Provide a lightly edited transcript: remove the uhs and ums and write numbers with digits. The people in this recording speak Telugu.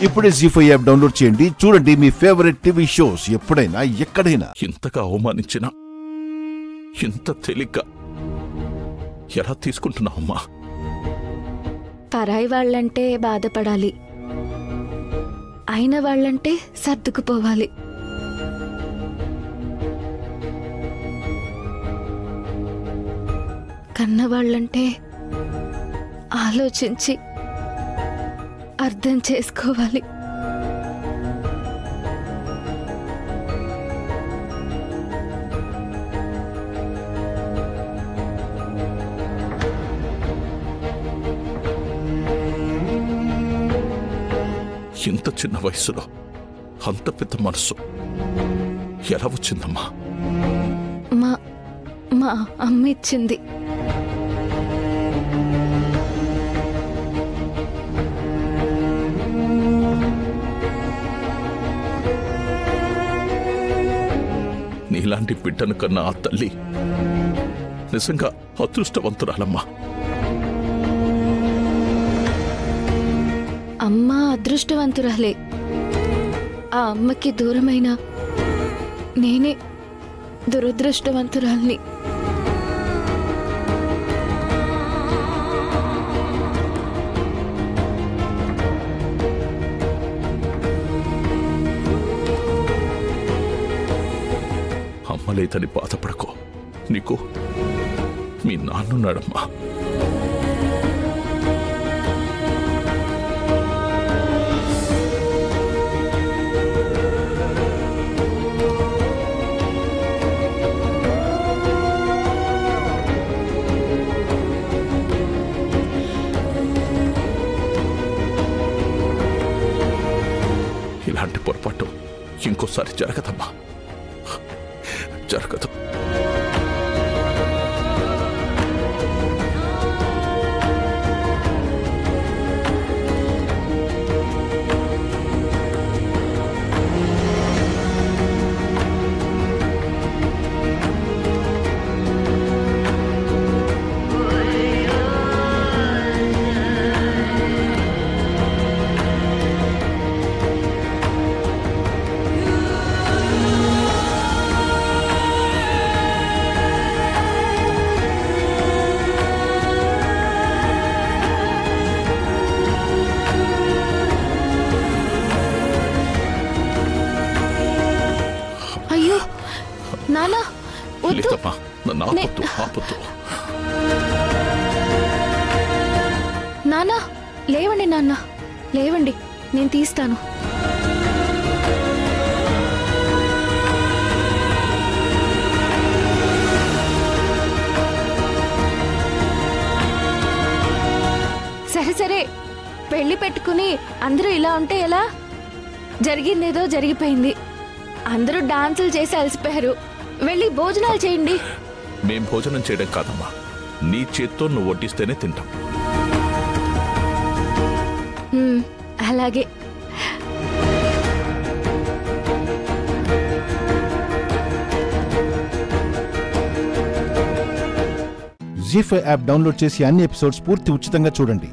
ఇప్పుడే జీ5 యాప్ డౌన్లోడ్ చేయండి. చూడండి మీ ఫేవరెట్ టీవీ షోస్ ఎప్పుడైనా ఎక్కడైనా. ఇంతగా అవమానించినా ఇంత తేలిగ్గా ఎలా తీసుకుంటున్నావమ్మా? పరాయి వాళ్ళంటే బాధపడాలి, అయిన వాళ్ళంటే సర్దుకుపోవాలి. కన్నవాళ్ళంటే ఆలోచించి అర్థం చేసుకోవాలి. ఇంత చిన్న వయసులో అంత పెద్ద మనసు ఎలా వచ్చిందమ్మా? మా అమ్మ ఇచ్చింది. నీలాంటి బిడ్డను కన్నా ఆ తల్లి నిజంగా అదృష్టవంతురాలమ్మా. అమ్మ అదృష్టవంతురాలే. ఆ అమ్మకి దూరమైన నేనే దురదృష్టవంతురాల్ని. అమ్మలేదని బాధపడకో, నీకు మీ నాన్నున్నాడమ్మా. ఇలాంటి పొరపాటు ఇంకోసారి జరగదమ్మా, జరగదు. నానా లేదమ్మా, నన్ను ఆపొద్దు, ఆపొద్దు. నానా లేవండి, నాన్న లేవండి, నేను తీస్తాను. సరే సరే, పెళ్లి పెట్టుకుని అందరూ ఇలా ఉంటే ఎలా? జరిగిందేదో జరిగిపోయింది. అందరూ డాన్సులు చేసి అలసిపోయారు. వెళ్ళి భోజనాలు చేయండి. మేం భోజనం చేయడం కాదమ్మా, నీ చేత్తో నువ్వు వడ్డిస్తేనే తింటాం. అలాగే. జీ5 యాప్ డౌన్లోడ్ చేసి అన్ని ఎపిసోడ్స్ పూర్తి ఉచితంగా చూడండి.